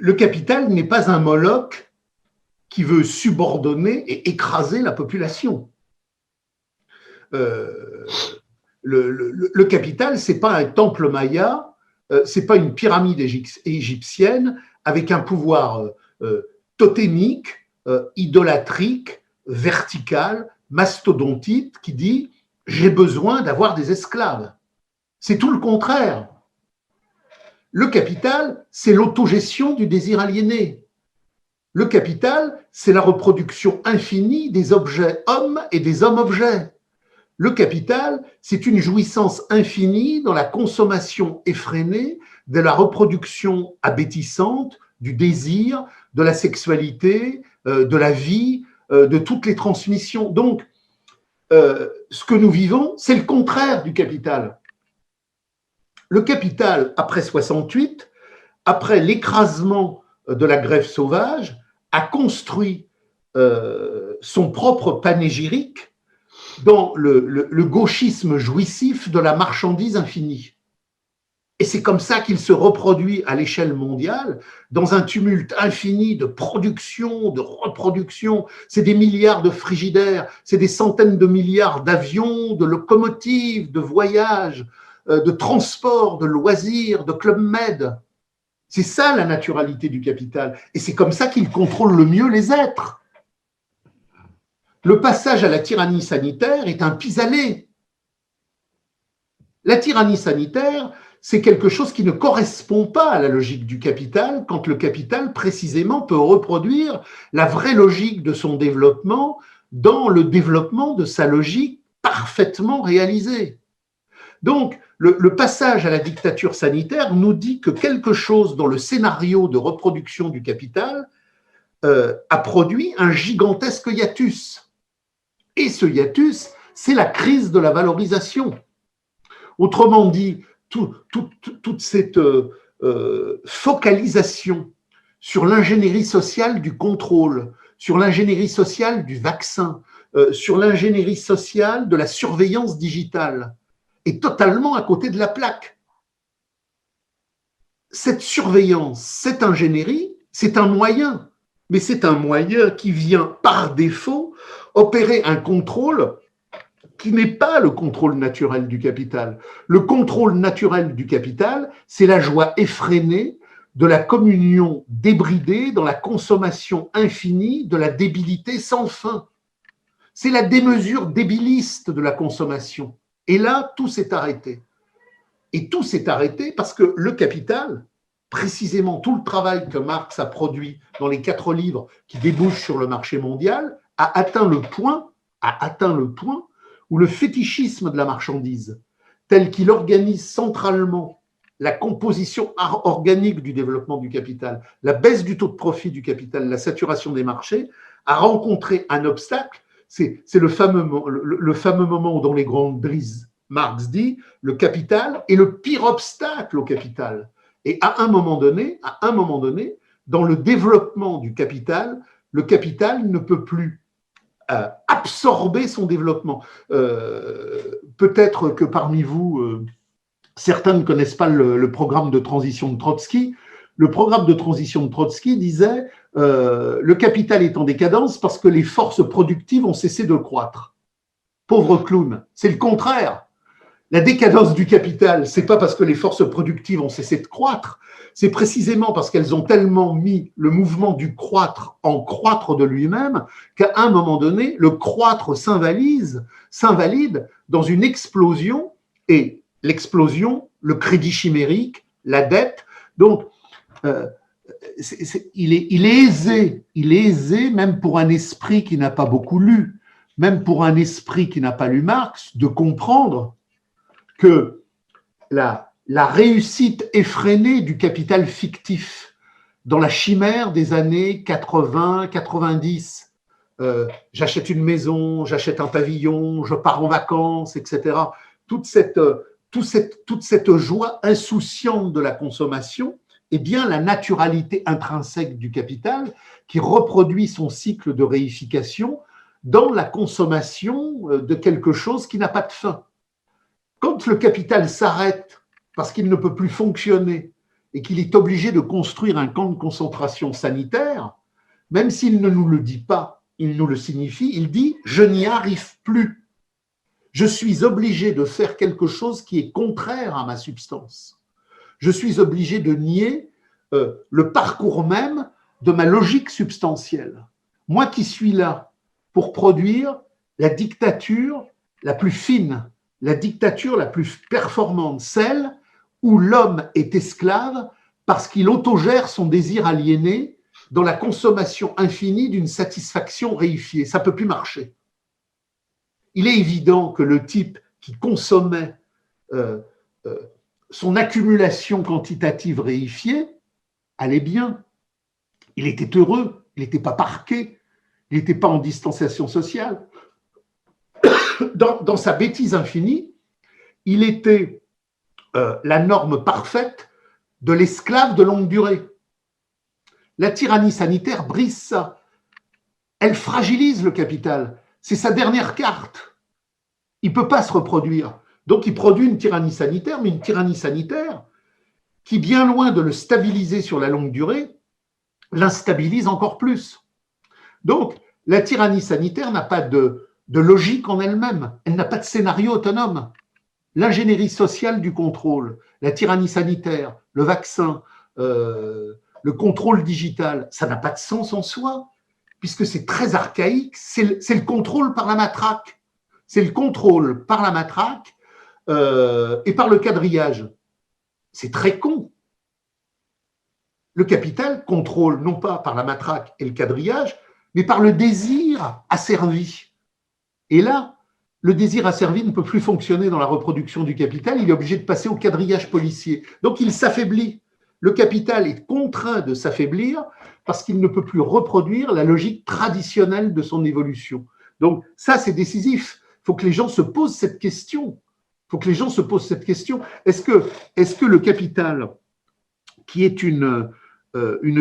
le capital n'est pas un Moloch qui veut subordonner et écraser la population. Le capital, ce n'est pas un temple maya, ce n'est pas une pyramide égyptienne avec un pouvoir totémique, idolatrique, vertical, mastodontite qui dit « j'ai besoin d'avoir des esclaves ». C'est tout le contraire. Le capital, c'est l'autogestion du désir aliéné. Le capital, c'est la reproduction infinie des objets hommes et des hommes-objets. Le capital, c'est une jouissance infinie dans la consommation effrénée de la reproduction abétissante, du désir, de la sexualité, de la vie, de toutes les transmissions. Donc, ce que nous vivons, c'est le contraire du capital. Le capital, après 68, après l'écrasement de la grève sauvage, a construit son propre panégyrique dans le gauchisme jouissif de la marchandise infinie. Et c'est comme ça qu'il se reproduit à l'échelle mondiale, dans un tumulte infini de production, de reproduction. C'est des milliards de frigidaires, c'est des centaines de milliards d'avions, de locomotives, de voyages, de transports, de loisirs, de Club Med. C'est ça la naturalité du capital. Et c'est comme ça qu'il contrôle le mieux les êtres. Le passage à la tyrannie sanitaire est un pis-aller. La tyrannie sanitaire, c'est quelque chose qui ne correspond pas à la logique du capital, quand le capital, précisément, peut reproduire la vraie logique de son développement dans le développement de sa logique parfaitement réalisée. Donc, le passage à la dictature sanitaire nous dit que quelque chose dans le scénario de reproduction du capital a produit un gigantesque hiatus. Et ce hiatus, c'est la crise de la valorisation. Autrement dit, toute cette focalisation sur l'ingénierie sociale du contrôle, sur l'ingénierie sociale du vaccin, sur l'ingénierie sociale de la surveillance digitale, est totalement à côté de la plaque. Cette surveillance, cette ingénierie, c'est un moyen, mais c'est un moyen qui vient par défaut opérer un contrôle qui n'est pas le contrôle naturel du capital. Le contrôle naturel du capital, c'est la joie effrénée de la communion débridée dans la consommation infinie de la débilité sans fin. C'est la démesure débiliste de la consommation. Et là, tout s'est arrêté. Et tout s'est arrêté parce que le capital, précisément tout le travail que Marx a produit dans les 4 livres qui débouchent sur le marché mondial, a atteint le point où le fétichisme de la marchandise, tel qu'il organise centralement la composition organique du développement du capital, la baisse du taux de profit du capital, la saturation des marchés, a rencontré un obstacle. C'est le fameux moment où dans les grandes brises, Marx dit « le capital est le pire obstacle au capital ». Et à un moment donné, dans le développement du capital, le capital ne peut plus absorber son développement. Peut-être que parmi vous, certains ne connaissent pas le programme de transition de Trotsky. Le programme de transition de Trotsky disait le capital est en décadence parce que les forces productives ont cessé de croître. Pauvre clown, c'est le contraire. La décadence du capital, c'est pas parce que les forces productives ont cessé de croître, c'est précisément parce qu'elles ont tellement mis le mouvement du croître en croître de lui-même qu'à un moment donné, le croître s'invalide dans une explosion, et l'explosion, le crédit chimérique, la dette. Donc, il est aisé, même pour un esprit qui n'a pas beaucoup lu, même pour un esprit qui n'a pas lu Marx, de comprendre que la réussite effrénée du capital fictif dans la chimère des années 80-90, j'achète une maison, j'achète un pavillon, je pars en vacances, etc. Toute cette joie insouciante de la consommation est bien la naturalité intrinsèque du capital qui reproduit son cycle de réification dans la consommation de quelque chose qui n'a pas de fin. Quand le capital s'arrête parce qu'il ne peut plus fonctionner et qu'il est obligé de construire un camp de concentration sanitaire, même s'il ne nous le dit pas, il nous le signifie, il dit « je n'y arrive plus ». Je suis obligé de faire quelque chose qui est contraire à ma substance. Je suis obligé de nier le parcours même de ma logique substantielle. Moi qui suis là pour produire la dictature la plus fine, la dictature la plus performante, celle où l'homme est esclave parce qu'il autogère son désir aliéné dans la consommation infinie d'une satisfaction réifiée. Ça ne peut plus marcher. Il est évident que le type qui consommait son accumulation quantitative réifiée allait bien. Il était heureux, il n'était pas parqué, il n'était pas en distanciation sociale. Dans sa bêtise infinie, il était la norme parfaite de l'esclave de longue durée. La tyrannie sanitaire brise ça. Elle fragilise le capital. C'est sa dernière carte. Il ne peut pas se reproduire. Donc, il produit une tyrannie sanitaire, mais une tyrannie sanitaire qui, bien loin de le stabiliser sur la longue durée, l'instabilise encore plus. Donc, la tyrannie sanitaire n'a pas de logique en elle-même. Elle n'a pas de scénario autonome. L'ingénierie sociale du contrôle, la tyrannie sanitaire, le vaccin, le contrôle digital, ça n'a pas de sens en soi, puisque c'est très archaïque, c'est le contrôle par la matraque. C'est le contrôle par la matraque et par le quadrillage. C'est très con. Le capital contrôle non pas par la matraque et le quadrillage, mais par le désir asservi. Et là, le désir asservi ne peut plus fonctionner dans la reproduction du capital, il est obligé de passer au quadrillage policier. Donc il s'affaiblit. Le capital est contraint de s'affaiblir parce qu'il ne peut plus reproduire la logique traditionnelle de son évolution. Donc ça, c'est décisif. Il faut que les gens se posent cette question. Il faut que les gens se posent cette question. Est-ce que le capital, qui est une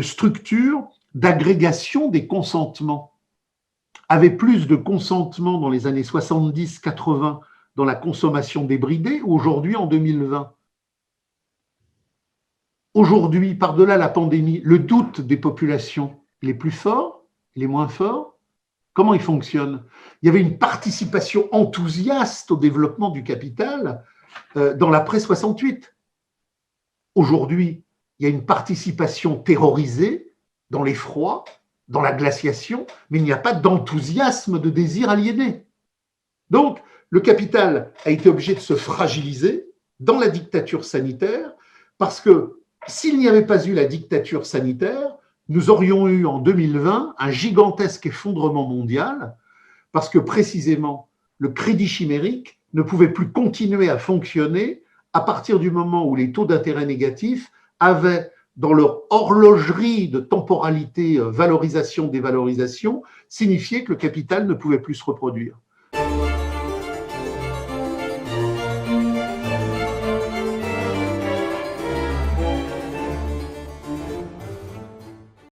structure d'agrégation des consentements, avait plus de consentement dans les années 70-80 dans la consommation débridée ou aujourd'hui en 2020? Aujourd'hui, par-delà la pandémie, le doute des populations, il est plus fort, il est moins fort? Comment il fonctionne? Il y avait une participation enthousiaste au développement du capital dans l'après 68. Aujourd'hui, il y a une participation terrorisée dans l'effroi, dans la glaciation, mais il n'y a pas d'enthousiasme, de désir aliéné. Donc, le capital a été obligé de se fragiliser dans la dictature sanitaire parce que s'il n'y avait pas eu la dictature sanitaire, nous aurions eu en 2020 un gigantesque effondrement mondial parce que précisément le crédit chimérique ne pouvait plus continuer à fonctionner à partir du moment où les taux d'intérêt négatifs avaient dans leur horlogerie de temporalité valorisation-dévalorisation signifié que le capital ne pouvait plus se reproduire.